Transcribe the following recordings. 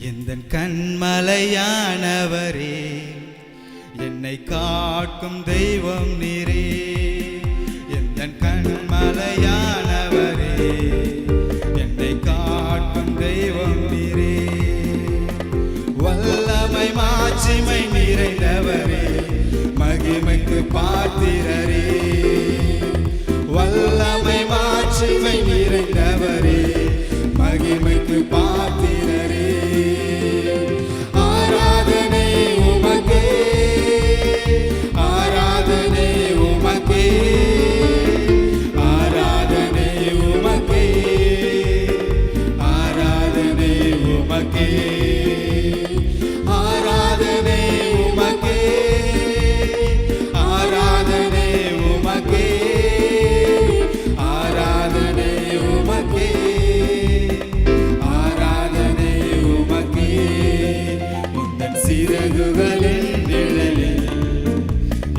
எந்தன் கண்மலையானவரே, என்னை காக்கும் தெய்வம் நீரே. எந்தன் கண்மலையானவரே, என்னை காக்கும் தெய்வம் நீரே. வல்லமை மாட்சிமை நிறைந்தவரே, மகிமைக்கு பாத்திரரே. வல்லமை மாட்சிமை நிறைந்தவரே, மகிமைக்கு பாத்திரரே. ஆராதனை உமக்கே, ஆராதனை உமக்கே, ஆராதனை உமக்கே, ஆராதனை உமக்கே, ஆராதனை உமக்கே, ஆராதனை உமக்கே, ஆராதனை உமக்கே, ஆராதனை உமக்கே. உந்தன் சிறகுகளின் நிழலில்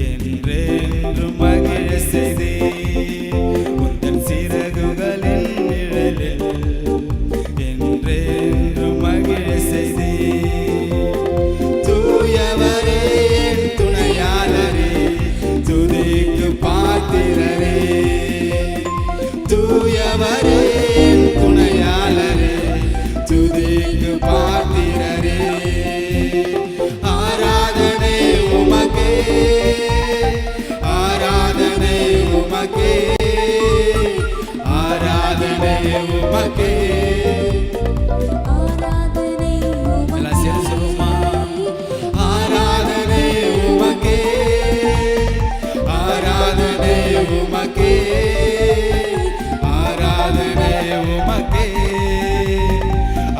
என்றென்றும் மகிழ செய்தே. உந்தன் சிறகுகளின் நிழலில் என்றென்றும் மகிழ செய்தே. தூயவரே என் துணையாளரே, துதிக்கு பாத்திரரே. தூயவரே என் துணையாளரே, துதிக்கு பாத்திரரே. ஆராதனை உமக்கே, ஆராதனை உமக்கே, ஆராதனை உமக்கே. எல்லாம் சேர்ந்து சொல்லுவோமா? ஆராதனை உமக்கே, ஆராதனை உமக்கே, ஆராதனை உமக்கே,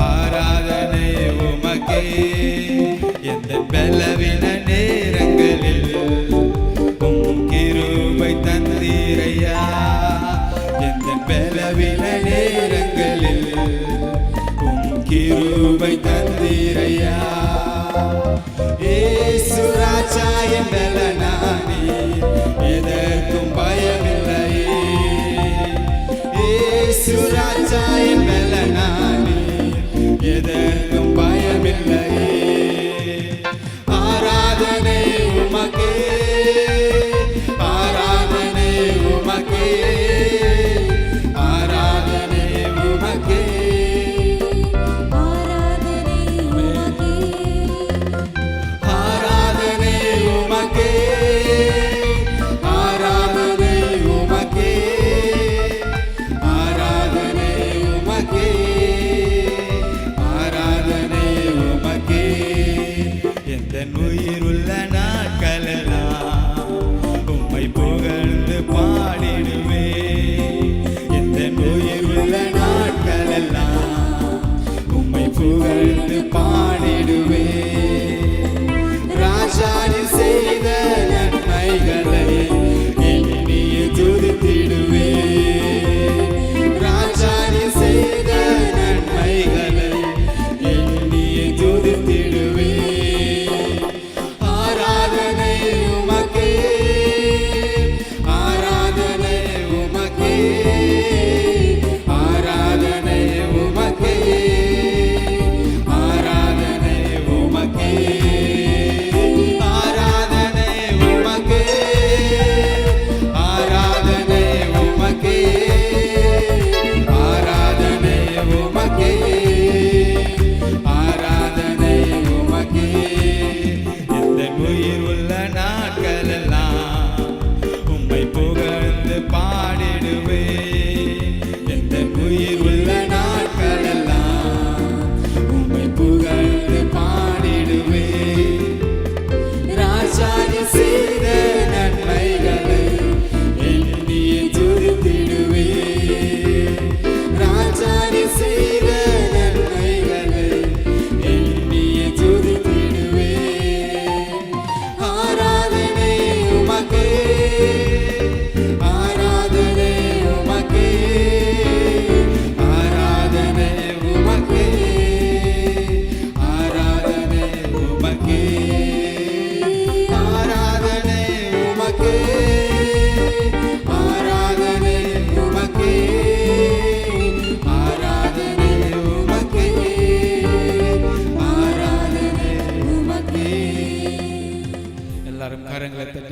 ஆராதனை உமக்கே. எந்த பலவீன நேரங்களில் உம் கிருபை தந்தீரையா. எந்த பலவீன நேரங்களில் உம் கிருபை தந்தீரையா. இயேசு ராஜா என் பலனானி, எதற்கும் பயமில்லையே. இயேசு ராஜா என் பலனானி, எதற்கும் பயமில்லையே. ஆராதனை உமக்கே, ஆராதனை உமக்கே, ஆராதனை உமக்கே, ஆராதனை உமக்கே, ஆராதனை உமக்கே, ஆராதனை உமக்கே, ஆராதனை உமக்கே.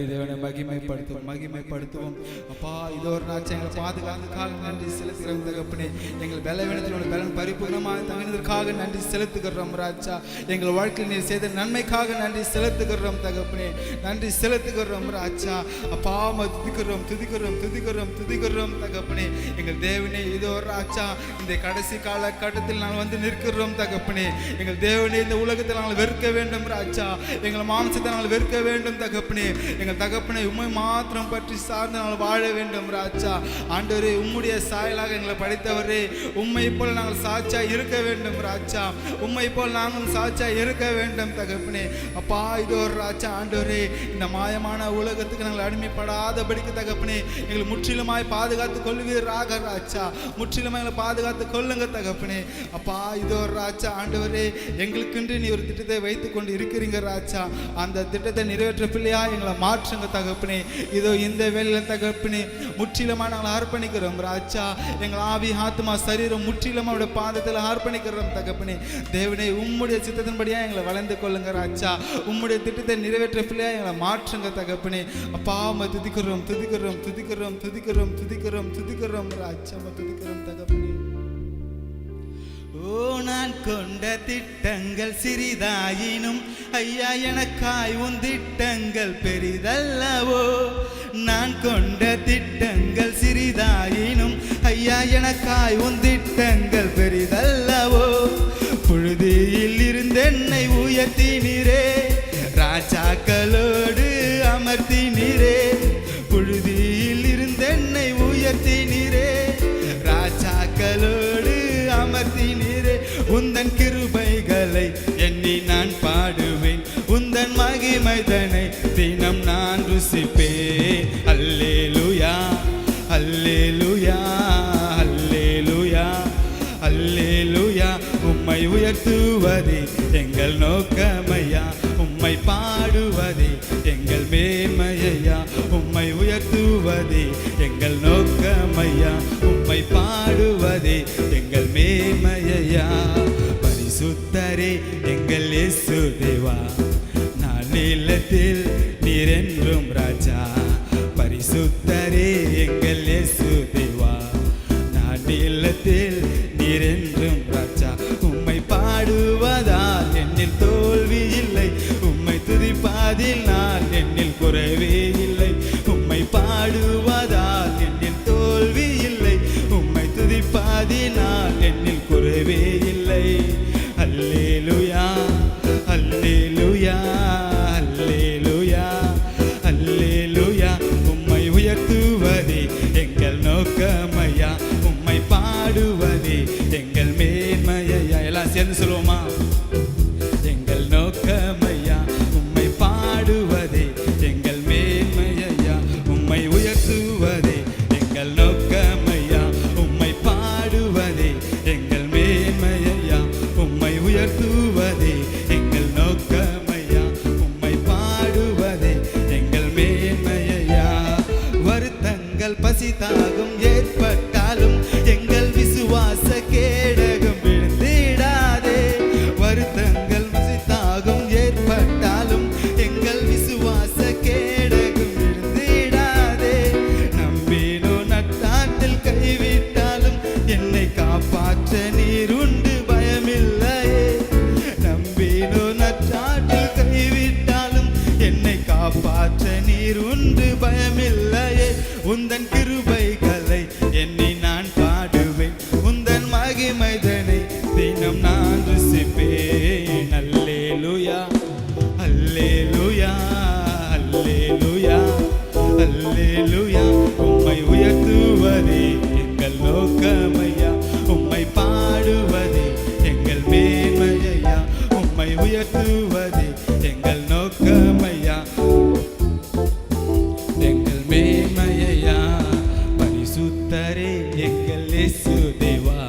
தட்டி தேவனை மகிமைப்படுத்துவோம். அப்பா இதோ ஒரு நாட்சி எங்களை பாதுகாத்துக்காக நன்றி செலுத்துகிறோம் தகப்பனே. எங்கள் பலவீனத்தில் உள்ள பலன் பரிபூர்ணமாக தங்கினதற்காக நன்றி செலுத்துகிறோம் ராஜா. எங்கள் வாழ்க்கையில் நீர் செய்த நன்மைக்காக நன்றி செலுத்துகிறோம் தகப்பனே. நன்றி செலுத்துகிறோம் ராஜா. அப்பா துதிக்கிறோம் தகப்பனே. எங்கள் தேவனே இதோ ராஜா இந்த கடைசி காலகட்டத்தில் நாங்கள் வந்து நிற்கிறோம் தகப்பனே. எங்கள் தேவனே இந்த உலகத்தில் நாங்கள் வெறுக்க வேண்டும் ராஜா. எங்கள் மாம்சத்தை நாங்கள் வெறுக்க வேண்டும் தகப்பனே. எங்கள் தகப்பனை உம்மை மாத்திரம் பற்றி சார்ந்து நாங்கள் வாழ வேண்டும் ராஜா. ஆண்டவரே உம்முடைய சாயலாக எங்களை படைத்தவரே, உம்மை போல் நாங்கள் சாட்சியா இருக்க வேண்டும் ராஜா. உம்மை போல் நாங்கள் சாட்சியா இருக்க வேண்டும் தகப்பனே. அப்பா இதோ ராஜா ஆண்டவரே இந்த மாயமான உலகத்துக்கு நாங்கள் அடிமைப்படாதபடிக்கு தகப்பனே எங்களை முற்றிலுமாய் பாதுகாத்து கொள்வீராக ராஜா. முற்றிலுமாய் எங்களை பாதுகாத்து கொள்ளுங்க தகப்பனே. அப்பா இதோ ராஜா ஆண்டவரே எங்களுக்கென்று நீ ஒரு திட்டத்தை வைத்துக் கொண்டு இருக்கிறீங்க ராஜா. அந்த திட்டத்தை நிறைவேற்ற பிள்ளையா எங்களை மாற்றுங்க தகப்பனே. இதோ இந்த வேலையில தகப்பனே முற்றிலுமா நாங்கள் அர்ப்பணிக்கிறோம் ராஜா. எங்கள் ஆவி ஆத்மா சரீரம் முற்றிலுமா அவருடைய பாதத்தில் அர்ப்பணிக்கிறோம் தகப்பனே. தேவனே உம்முடைய சித்தத்தின்படியா எங்களை வளர்ந்து கொள்ளுங்க ராஜா. உம்முடைய திட்டத்தை நிறைவேற்ற பிள்ளையா எங்களை மாற்றுங்க தகப்பனே. அப்பா துதிக்கிறோம் ராஜா. துதிக்கிறோம் தகப்பனே. ஓ நான் கொண்ட திட்டங்கள் சிறிதாயினும் ஐயா எனக்காய் உன் திட்டங்கள் பெரிதல்லவோ. நான் கொண்ட திட்டங்கள் சிறிதாயினும் ஐயா எனக்காய் உன் திட்டங்கள் பெரிதல்லவோ. புழுதியில் இருந்து என்னை உயர்த்தினீரே, ராஜாக்களோடு அமர்த்தினீரே. புழுதியில் இருந்து என்னை உயர்த்தினீரே, ராஜாக்களோடு அமர்த்தினீரே. உந்தன் கிருபைகளை எண்ணி நான் பாடுவேன், உந்தன் மகிமைதனை தினம் நான் ருசிப்பேன். அல்லேலூயா அல்லேலூயா அல்லேலூயா அல்லேலூயா. உம்மை உயர்த்துவதே எங்கள் நோக்கமையா, உம்மை பாடுவதே எங்கள் மேன்மையா. உம்மை உயர்த்துவதே எங்கள் நோக்கமையா, உம்மை பாடுவதே எங்கள் மேன்மையா. பரிசுத்தரே எங்கள் இயேசு தேவா, நான் இல்லத்தில் நீர் என்றும் ராஜா. பரிசுத்தரே எங்கள் இயேசு தேவா, நான் இல்லத்தில் நீர் என்றும் ராஜா. உம்மை பாடுவதால் என்னில் தோல்வி இல்லை, உம்மை துதிப்பதில் நான் என்னில் குறைவே இல்லை. உம்மை பாடுவதால் என்னில் தோல்வி இல்லை, உம்மை துதிப்பதினால் என்னில் குறைவே இல்லை. அல்லேலூயா அல்லேலூயா அல்லேலூயா அல்லேலூயா. உம்மை உயர்த்துவதே எங்கள் நோக்கமையா, உம்மை பாடுவதே எங்கள் மேன்மையா. எல்லாம் சேர்ந்து சொல்லுவோமா? எங்கள் நோக்கமையா, உம்மை பாடுவதே எங்கள் மேன்மையா. உம்மை உயர்த்துவதே எங்கள் நோக்கமையா, உம்மை பாடுவதே எங்கள் மேன்மையா. உம்மை உயர்த்துவதே எங்கள் நோக்கமையா, உம்மை பாடுவதே எங்கள் மேன்மையா. வருத்தங்கள் பசி தாகம் ஏற்பட்டாலும் எங்கள் விசுவாச கேடகம் விழுந்திடாதே. வருத்தங்கள் பசி தாகம் ஏற்பட்டாலும் எங்கள் விசுவாச கேடகம் விழுந்திடாதே. நம்பினோ நட்டாற்றில் கைவிட்டாலும் என்னை காப்பாற்ற நீர் உண்டு பயமில்லையே. நம்பினோ நட்டாற்றில் கைவிட்டாலும் என்னை காப்பாற்ற நீர் உண்டு பயமில்லையே. உந்தன் கிருபைகளை எண்ணி நான் பாடுவேன், உந்தன் மகிமைதனை தினம் நான் ருசிப்பேன். அல்லேலூயா அல்லேலூயா அல்லேலூயா அல்லேலூயா. உம்மை உயர்த்துவதே எங்கள் நோக்கமையா, உம்மை பாடுவதே எங்கள் மேன்மையா. உம்மை உயர்த்துவதே எங்கள் நோக்கமையா, எங்கள் மேன்மையா. பரிசுத்தரே எங்கள் இயேசு தேவா,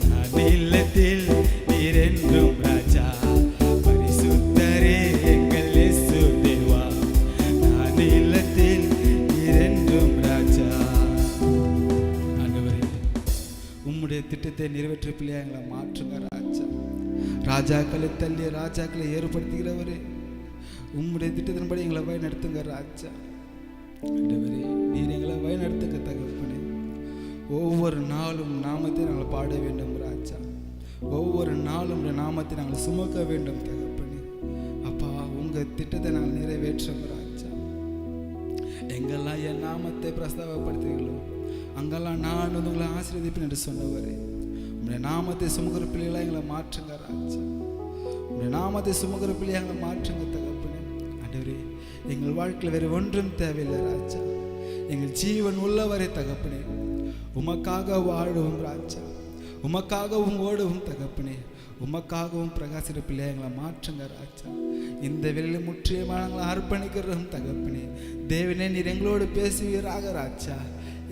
நான் இல்லத்தில் நீர் என்றும் ராஜா. பரிசுத்தரே எங்கள் இயேசு தேவா, நான் இல்லத்தில் நீர் என்றும் ராஜா. ஆண்டவரே உம்முடைய திட்டத்தை நிறைவேற்ற பிள்ளையா எங்களை மாற்றுங்க ராஜா. ராஜாக்களை தள்ளி ராஜாக்களை ஏற்படுத்துகிறவரே, உம்முடைய திட்டத்தின்படி எங்களை வழி நடத்துங்க ராஜா. ஆண்டவரே, நீர் எங்களை வழி நடத்துங்க தகப்பனே. ஒவ்வொரு நாளும் நாமத்தை நாங்கள் பாட வேண்டும் ராஜா. ஒவ்வொரு நாளும் நாமத்தை நாங்கள் சுமக்க வேண்டும் தகப்பனே. அப்பா, உங்கள் திட்டத்தை நாங்கள் நிறைவேற்றோம் ராஜா. எங்கெல்லாம் என் நாமத்தை பிரஸ்தாபப்படுத்துகிறீர்களோ அங்கெல்லாம் நான் உங்களை ஆசீர்வதிப்பேன் என்று சொன்னவரே, உங்களுடைய நாமத்தை சுமக்கிற பிள்ளைகளாக எங்களை மாற்றுங்க ராஜா. உங்களுடைய நாமத்தை சுமக்கிற பிள்ளையை எங்களை மாற்றுங்க தகப்பனே. ஆண்டவரே, எங்கள் வாழ்க்கையில் வேறு ஒன்றும் தேவையில்லை ராஜா. எங்கள் ஜீவன் உள்ளவரை தகப்பனே உமக்காக வாழுவோம் ராஜா. உமக்காகவும் ஓடுவோம் தகப்பனே. உமக்காகவும் பிரகாசிற பிள்ளை எங்களை மாற்றுங்க ராஜா. இந்த வெளியில் முற்றிலுமாக நாங்கள் அர்ப்பணிக்கிறோம் தகப்பனே. தேவனே, நீர் எங்களோடு பேசுவீராக ராஜா.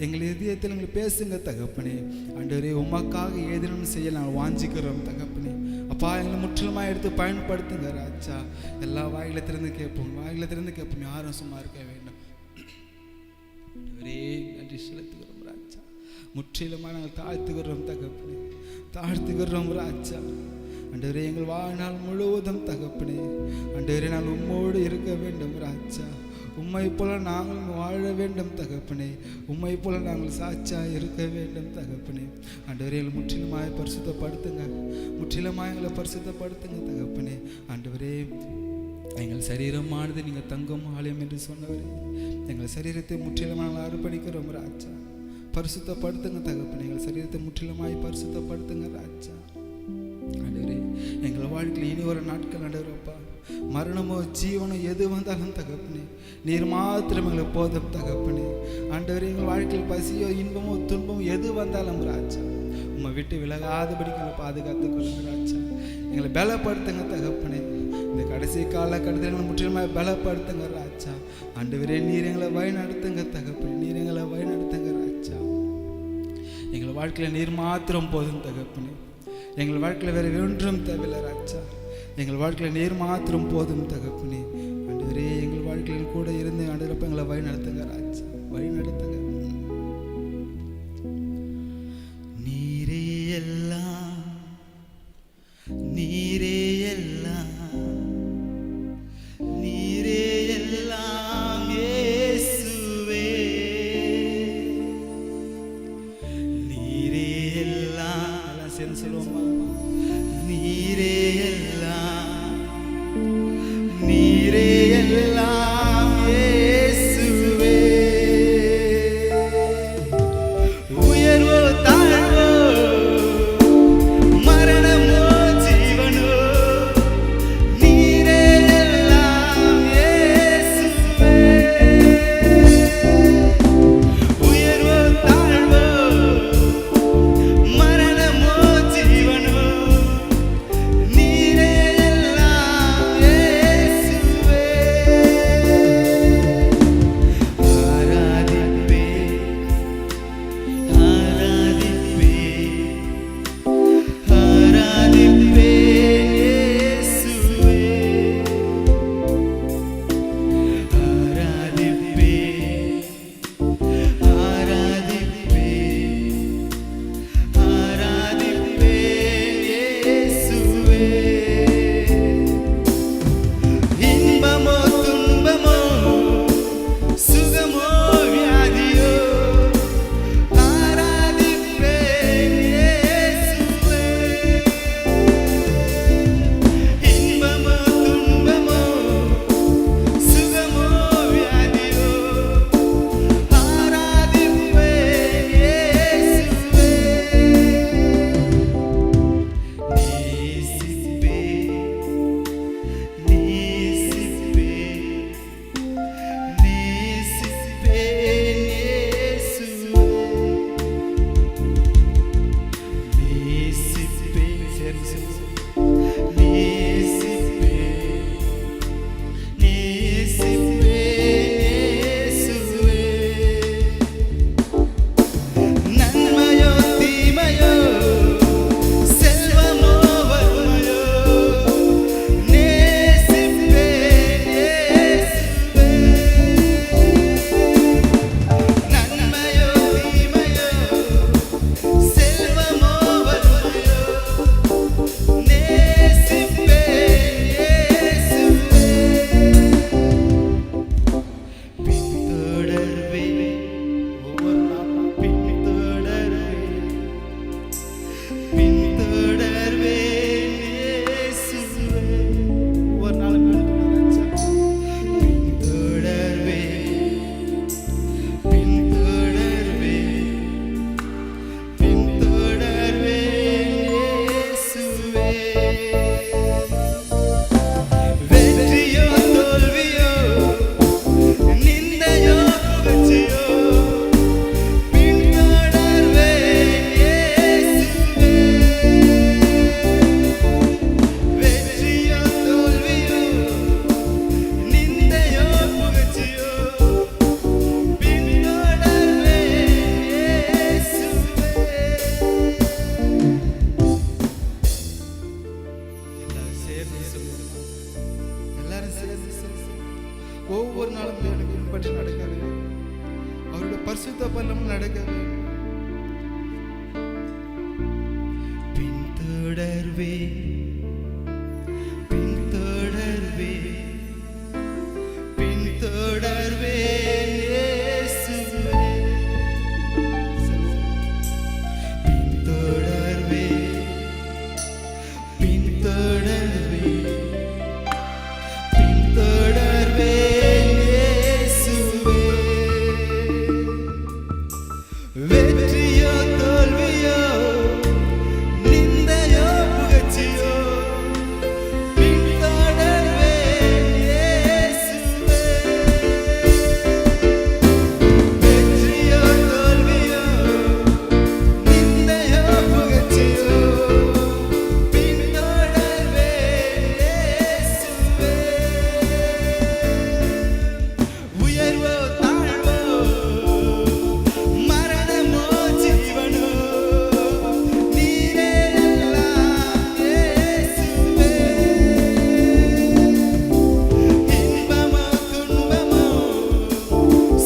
எங்கள் இதயத்தில் எங்களை பேசுங்க தகப்பனே. ஆண்டவரே, உமக்காக ஏதேனும் செய்ய நாங்கள் வாஞ்சிக்கிறோம் தகப்பனே. அப்பா, எங்களை முற்றிலுமாக எடுத்து பயன்படுத்துங்க ராஜா. எல்லா வாயில திறந்து கேட்போம், வாயில திறந்து கேட்போம். யாரும் சும்மா இருக்க வேண்டும். ஆண்டவரே, நன்றி செலுத்துகிறோம் ராஜா. முற்றிலுமாக நாங்கள் தாழ்த்துகிறோம் தகப்பனே, தாழ்த்துகிறோம் ராஜா. ஆண்டவரே, எங்கள் வாழ்நாள் முழுவதும் தகப்பனே ஆண்டவரே நாங்கள் உம்மோடு இருக்க வேண்டும் ராஜா. உம்மை போல நாங்கள் வாழ வேண்டும் தகப்பனே. உம்மை போல நாங்கள் சாட்சியா இருக்க வேண்டும் தகப்பனே. ஆண்டவரே, எங்களை முற்றிலுமாய் பரிசுத்தப்படுத்துங்க, முற்றிலுமாய் எங்களை பரிசுத்தப்படுத்துங்க தகப்பனே. ஆண்டவரே, எங்கள் சரீரமானது நீங்கள் தங்கும் ஆலயம் என்று சொன்னவரே, எங்கள் சரீரத்தை முற்றிலுமாக நாங்கள் அர்ப்பணிக்கிறோம் ராஜா. பரிசுத்தப்படுத்துங்க தகப்பனே. எங்கள் சரீரத்தை முற்றிலுமாய் பரிசுத்தப்படுத்துங்க ராஜா. ஆண்டவரே, எங்கள் வாழ்க்கையில் இனி ஒரு நாட்கள் ஆண்டவரப்பா, மரணமோ ஜீவனோ எது வந்தாலும் தகப்பனே நீர் மாத்திரம் எங்களுக்கு போதும் தகப்பனே. ஆண்டவரே, எங்கள் வாழ்க்கையில் பசியோ இன்பமோ துன்பமோ எது வந்தாலும் ராஜா உம்மை விட்டு விலகாதபடிக்கு எங்களை பாதுகாத்துக் கொள்ளுங்க ராஜா. எங்களை பலப்படுத்துங்க தகப்பனே. இந்த கடைசி காலகட்டத்தில் எங்களை முற்றிலுமாக பலப்படுத்துங்க ராஜா. ஆண்டவரே, நீர் எங்களை வழி நடத்துங்க தகப்பனே. நீர் எங்களை வழி நடத்துங்க ராஜா. எங்கள் வாழ்க்கையில் நீர் மாத்திரம் போதும் தகப்பனே. எங்கள் வாழ்க்கையில் வேறு ஒன்றும் தேவையில்லை ராஜா. எங்கள் வாழ்க்கையில் நீர் மாத்திரம் போதும் தகப்பனே. ஆண்டவரே, எங்கள் வாழ்க்கையில் கூட இருந்து ஆண்டவரப்ப எங்களை வழி நடத்துங்க ராஜா, வழி நடத்துங்க. நீரே எல்லாம், நீரே எல்லாம், நீரே எல்லாம் இயேசுவே. நீரே எல்லாம், எல்லாம் சேர்ந்து சொல்லுவோமா? நீரே எல்லாம், நீரே எல்லாம் இயேசுவே. சேர்ந்து சொல்லுவோம். எல்லாரும் சேர்ந்து சொல்லுவோம். ஒவ்வொரு நாளும் தேவனை பின்பற்றி நடக்க வேண்டும். அவருடைய பரிசுத்த பல்லமும் நடக்க வேண்டும். பின்தொடர்வே பின்தொடர்வே பின்தொடர்வே இயேசுவே. பின்தொடர்வே பின்தொடர்வே பின்தொடர்வே இயேசுவே. வெற்றியோ தோல்வியோ நிந்தையோ புகழ்ச்சியோ பின்தொடர்வே இயேசுவே. வெற்றியோ தோல்வியோ நிந்தையோ புகழ்ச்சியோ பின்தொடர்வே இயேசுவே. உயர்வோ தாழ்வோ மரணமோ ஜீவனோ நீரே எல்லாம் இயேசுவே. இன்பமோ துன்பமோ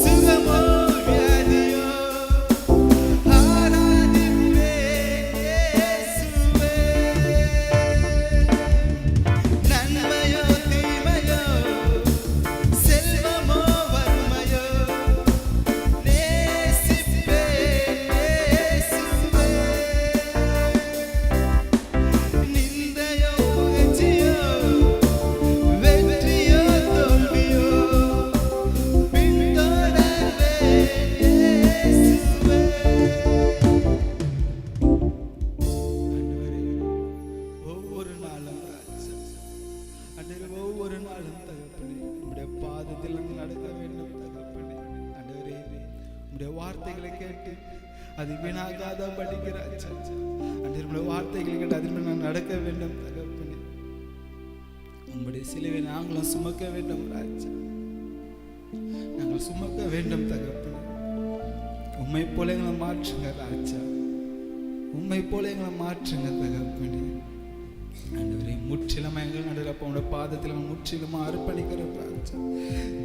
சுகமோ வியாதியோ ஆராதிப்பேன் இயேசுவே. நன்மையோ தீமையோ செல்வமோ வறுமையோ நேசிப்பேன் இயேசுவே. நிந்தையோ புகழ்ச்சியோ வெற்றியோ தோல்வியோ பின்தொடர்வேன் இயேசுவே. ஒவ்வொரு நாளும் ராஜா, ஆண்டவரே, ஒவ்வொரு நாளும் தகப்பனே உம்முடைய பாதத்தில் நாங்கள் நடக்க வேண்டும் தகப்பனே. ஆண்டவரே, உம்முடைய வார்த்தைகளை கேட்டு அது வீணாகாத படிக்கிற ராஜா. ஆண்டவரே, உம்முடைய வார்த்தைகளை கேட்டு அதில் நான் நடக்க வேண்டும் தகப்பனே. உம்முடைய சிலுவை நாங்களும் சுமக்க வேண்டும் ராஜா. நாங்கள் சுமக்க வேண்டும் தகப்பனே. உம்மை போல எங்களை மாற்றுங்க ராஜா. உம்மை போல எங்களை மாற்றுங்க தகப்பனே. ஆண்டவரே, முற்றிலுமா எங்கள் நடுவில் உங்களுடைய பாதத்தில் முற்றிலுமா அர்ப்பணிக்கிறோம் ராஜா.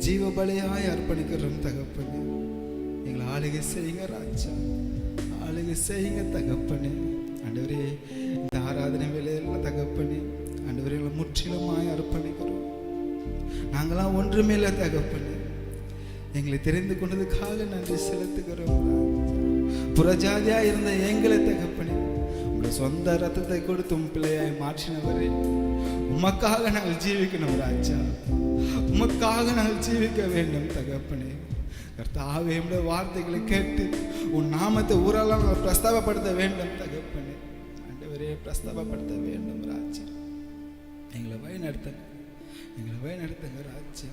ஜீவ பலியாய் அர்ப்பணிக்கிறோம் தகப்பனே. எங்களை ஆளுகை செய்யுங்க ராஜா. ஆளுகை செய்யுங்க தகப்பனே. ஆண்டவரே, இந்த ஆராதனை வேலையில் தகப்பனே, ஆண்டவரே, எங்களை முற்றிலுமாய் அர்ப்பணிக்கிறோம். நாங்களாம் ஒன்றுமே இல்லை தகப்பனே. எங்களை தெரிந்து கொண்டதுக்காக நன்றி செலுத்துகிறோம் ராஜா. புறஜாதியா இருந்த எங்களை தகப்பனே உங்களுடைய சொந்த ரத்தத்தை கொடுத்து உம் பிள்ளையாய் மாற்றினவரே, உமக்காக நாங்கள் ஜீவிக்கணும் ராஜா. உமக்காக நாங்கள் ஜீவிக்க வேண்டும் தகப்பனே. கர்த்தாவே, உம்முடைய வார்த்தைகளை கேட்டு உன் நாமத்தை ஊரெல்லாம் நாங்கள் பிரஸ்தாபப்படுத்த வேண்டும் தகப்பனே. ஆண்டவரே, பிரஸ்தாபப்படுத்த வேண்டும் ராஜா. எங்களை வழிநடத்துங்க, எங்களை வழிநடத்துங்க ராஜா.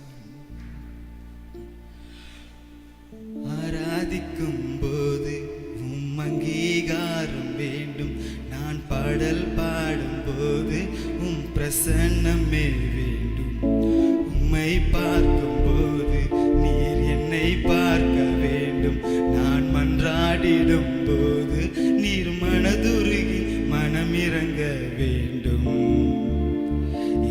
ஆராதிக்கும் போது உம் அங்கீகாரம் வேண்டும். நான் பாடல் பாடும் போது உம் பிரசன்னமே வேண்டும். உம்மை பார்க்கும் போது நீர் என்னை பார்க்க வேண்டும். நான் மன்றாடிடும் போது நீர் மனதுருகி மனமிறங்க வேண்டும்.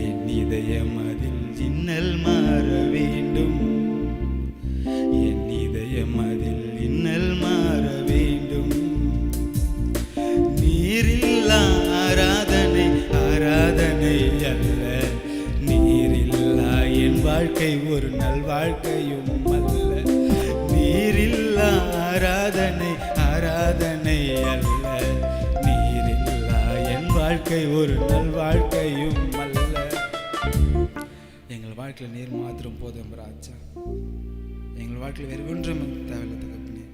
என் இதயம் அதில் இன்னல் மாற வேண்டும். என் இதயம் அதில் இன்னல் மாற வேண்டும். நீரில்லா ஆராதனை ஆராதனை அல்ல. நீரில்லா என் வாழ்க்கை ஒரு நல் வாழ்க்கையும் அல்ல. நீரில்லா ஆராதனை ஆராதனை அல்ல. நீரில்லா என் வாழ்க்கை ஒரு நல் வாழ்க்கையும் அல்ல. எங்கள் வாழ்க்கையில் நீர் மாத்திரம் போதும் ராஜா. எங்கள் வாழ்க்கையில் வேறு ஒன்றும் தேவையில்லை தகப்பனே.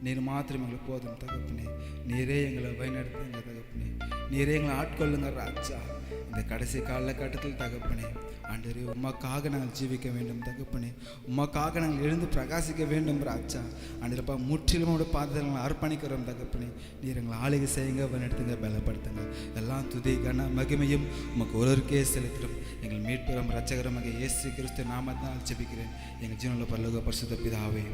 நீர் மாத்திரம் எங்களுக்கு போதும் தகப்பனே. நீரே எங்களை வழிநடத்துங்க தகப்பனே. நீரே எங்களை ஆட்கொள்ளுங்க ராஜா. இந்த கடைசி காலகட்டத்தில் தகப்பனே, ஆண்டவரே, உமக்காக நாங்கள் ஜீவிக்க வேண்டும் தகப்பனே. உமக்காக நாங்கள் எழுந்து பிரகாசிக்க வேண்டும் ராஜா. ஆண்டவரப்பா, முற்றிலும் உடைய பாதத்தில் நாங்கள் அர்ப்பணிக்கிறோம் தகப்பனே. நீர் எங்களை ஆளுகை செய்யுங்க, வழிநடத்துங்க, பலப்படுத்துங்க. எல்லாம் துதி கன மகிமையும் உமக்கு ஒருவருக்கே செலுத்துகிறோம். எங்கள் மீட்பெறும் இரட்சகரமாக இயேசு கிறிஸ்து நாமத்தினால் ஜெபிக்கிறேன் எங்கள் ஜீவனுள்ள பரலோக பரிசுத்த பிதாவே.